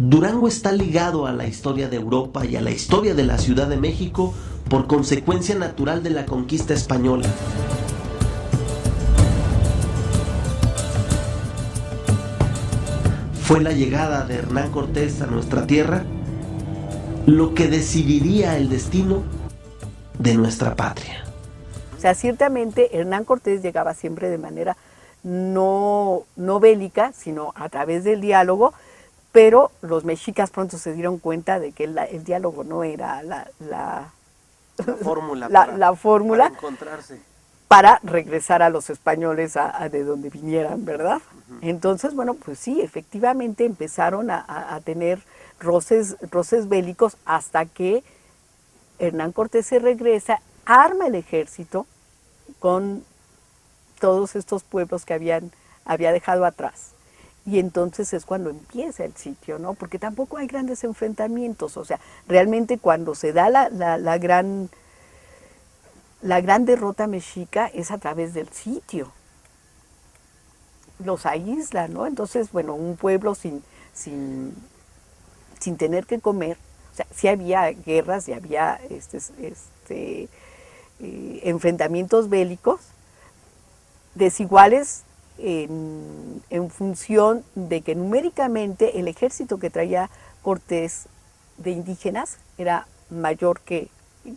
Durango está ligado a la historia de Europa y a la historia de la Ciudad de México por consecuencia natural de la conquista española. Fue la llegada de Hernán Cortés a nuestra tierra lo que decidiría el destino de nuestra patria. O sea, ciertamente Hernán Cortés llegaba siempre de manera no bélica, sino a través del diálogo, pero los mexicas pronto se dieron cuenta de que el diálogo no era la fórmula para encontrarse, para regresar a los españoles a de donde vinieran, ¿verdad? Entonces, bueno, pues sí, efectivamente empezaron a tener roces bélicos hasta que Hernán Cortés se regresa, arma el ejército con todos estos pueblos que había dejado atrás. Y entonces es cuando empieza el sitio, ¿no? Porque tampoco hay grandes enfrentamientos, o sea, realmente cuando se da la gran derrota mexica es a través del sitio. Los aísla, ¿no? Entonces, bueno, un pueblo sin tener que comer, o sea, sí había guerras y había enfrentamientos bélicos desiguales en función de que numéricamente el ejército que traía Cortés de indígenas era mayor que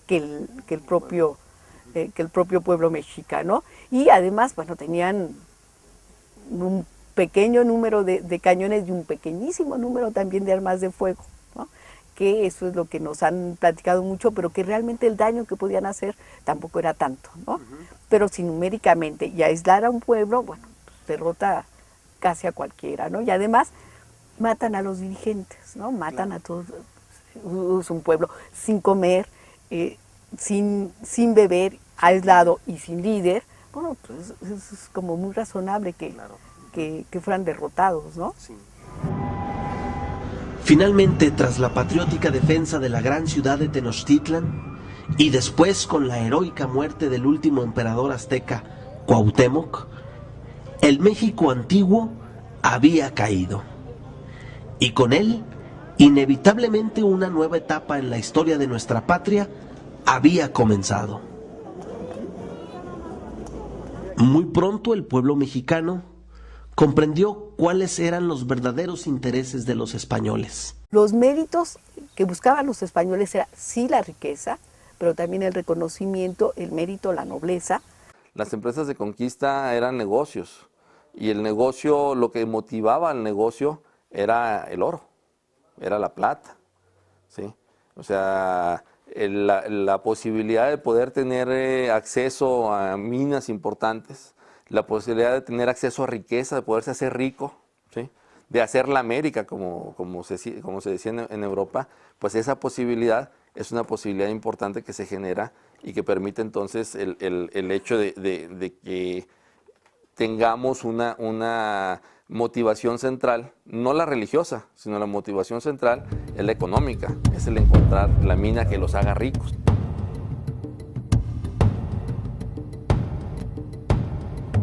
el propio pueblo mexicano, y además, bueno, tenían un pequeño número de cañones y un pequeñísimo número también de armas de fuego, ¿no? Que eso es lo que nos han platicado mucho, pero que realmente el daño que podían hacer tampoco era tanto, ¿no? Pero si numéricamente y aislar a un pueblo, bueno, pues derrota casi a cualquiera, ¿no? Y además matan a los dirigentes, ¿no? Matan a todos. Es un pueblo sin comer, sin beber, aislado y sin líder. Bueno, pues es como muy razonable que fueran derrotados, ¿no? Sí. Finalmente, tras la patriótica defensa de la gran ciudad de Tenochtitlan, y después con la heroica muerte del último emperador azteca, Cuauhtémoc, el México antiguo había caído. Y con él, inevitablemente una nueva etapa en la historia de nuestra patria había comenzado. Muy pronto el pueblo mexicano comprendió cuáles eran los verdaderos intereses de los españoles. Los méritos que buscaban los españoles era sí la riqueza, pero también el reconocimiento, el mérito, la nobleza. Las empresas de conquista eran negocios, y el negocio, lo que motivaba al negocio era el oro, era la plata, ¿sí? O sea, la posibilidad de poder tener acceso a minas importantes, la posibilidad de tener acceso a riqueza, de poderse hacer rico, ¿sí? De hacer la América, como se decía en Europa, pues esa posibilidad es una posibilidad importante que se genera y que permite entonces el hecho de que tengamos una motivación central, no la religiosa, sino la motivación central es la económica, es el encontrar la mina que los haga ricos.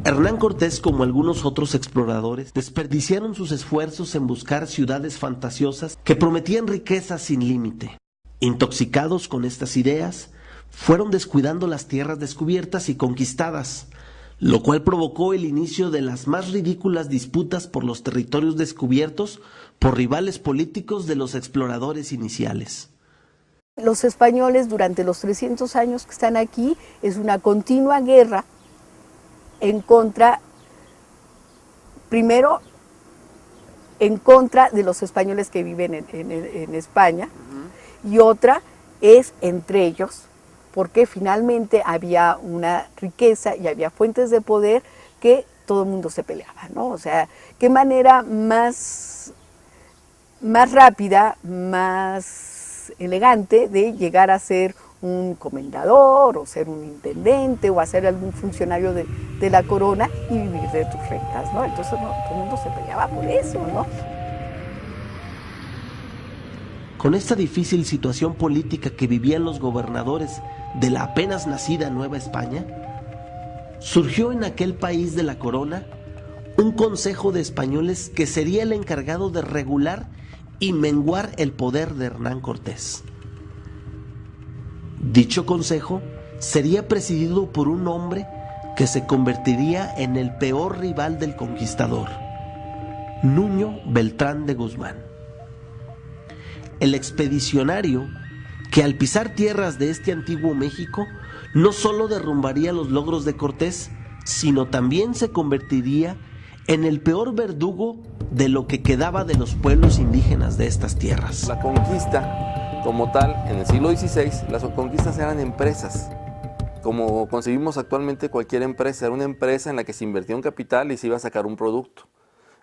Hernán Cortés, como algunos otros exploradores, desperdiciaron sus esfuerzos en buscar ciudades fantasiosas que prometían riquezas sin límite. Intoxicados con estas ideas, fueron descuidando las tierras descubiertas y conquistadas, lo cual provocó el inicio de las más ridículas disputas por los territorios descubiertos por rivales políticos de los exploradores iniciales. Los españoles, durante los 300 años que están aquí, es una continua guerra en contra, primero, en contra de los españoles que viven en España, y otra es entre ellos, porque finalmente había una riqueza y había fuentes de poder que todo el mundo se peleaba, ¿no? O sea, qué manera más rápida, más elegante de llegar a ser un comendador o ser un intendente o a ser algún funcionario de la corona y vivir de tus rentas, ¿no? Entonces todo el mundo se peleaba por eso, ¿no? Con esta difícil situación política que vivían los gobernadores de la apenas nacida Nueva España, surgió en aquel país de la corona un consejo de españoles que sería el encargado de regular y menguar el poder de Hernán Cortés. Dicho consejo sería presidido por un hombre que se convertiría en el peor rival del conquistador, Nuño Beltrán de Guzmán. El expedicionario que al pisar tierras de este antiguo México no solo derrumbaría los logros de Cortés, sino también se convertiría en el peor verdugo de lo que quedaba de los pueblos indígenas de estas tierras. La conquista, como tal, en el siglo XVI, las conquistas eran empresas. Como concebimos actualmente cualquier empresa, era una empresa en la que se invertía un capital y se iba a sacar un producto.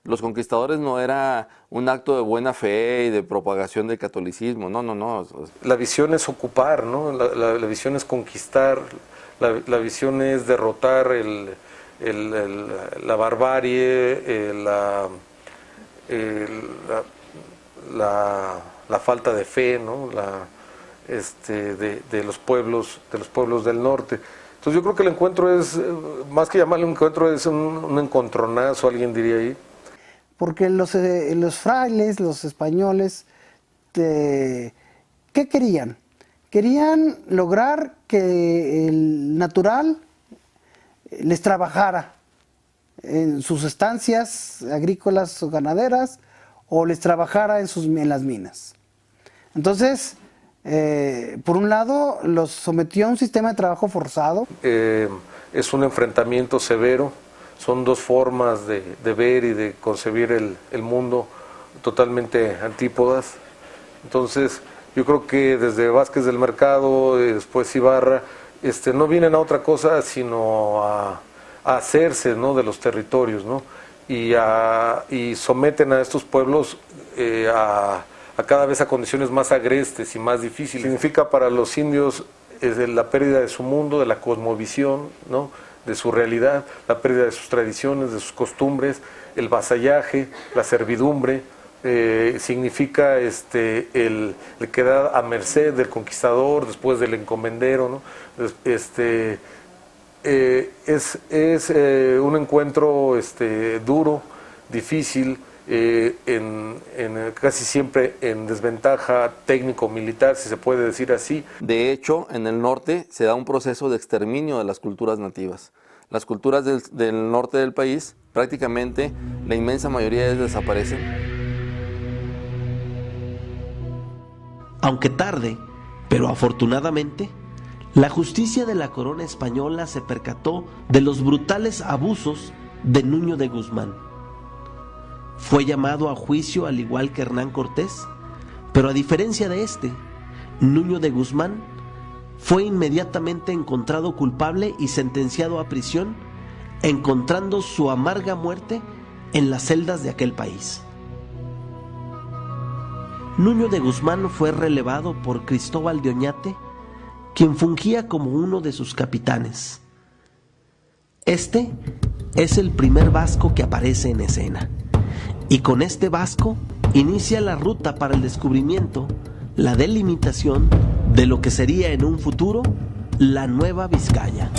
Los conquistadores no era un acto de buena fe y de propagación del catolicismo, no. La visión es ocupar, ¿no? La visión es conquistar, la visión es derrotar la barbarie, la falta de fe, ¿no? De los pueblos del norte. Entonces yo creo que el encuentro es, más que llamarle un encuentro, es un encontronazo, alguien diría ahí. Porque los frailes, los españoles, ¿qué querían? Querían lograr que el natural les trabajara en sus estancias agrícolas o ganaderas, o les trabajara en las minas. Entonces, por un lado, los sometió a un sistema de trabajo forzado. Es un enfrentamiento severo. Son dos formas de ver y de concebir el mundo totalmente antípodas. Entonces, yo creo que desde Vázquez del Mercado y después Ibarra, no vienen a otra cosa sino a hacerse, ¿no?, de los territorios, ¿no? Y someten a estos pueblos a cada vez a condiciones más agrestes y más difíciles. Significa para los indios la pérdida de su mundo, de la cosmovisión, ¿no?, de su realidad, la pérdida de sus tradiciones, de sus costumbres, el vasallaje, la servidumbre, significa el quedar a merced del conquistador, después del encomendero, ¿no? Es un encuentro duro, difícil, casi siempre en desventaja técnico-militar, si se puede decir así. De hecho, en el norte se da un proceso de exterminio de las culturas nativas. Las culturas del norte del país, prácticamente la inmensa mayoría de ellas desaparecen. Aunque tarde, pero afortunadamente, la justicia de la corona española se percató de los brutales abusos de Nuño de Guzmán. Fue llamado a juicio al igual que Hernán Cortés, pero a diferencia de Nuño de Guzmán fue inmediatamente encontrado culpable y sentenciado a prisión, encontrando su amarga muerte en las celdas de aquel país. Nuño de Guzmán fue relevado por Cristóbal de Oñate, quien fungía como uno de sus capitanes. Este es el primer vasco que aparece en escena, y con este vasco inicia la ruta para el descubrimiento, la delimitación de lo que sería en un futuro la Nueva Vizcaya.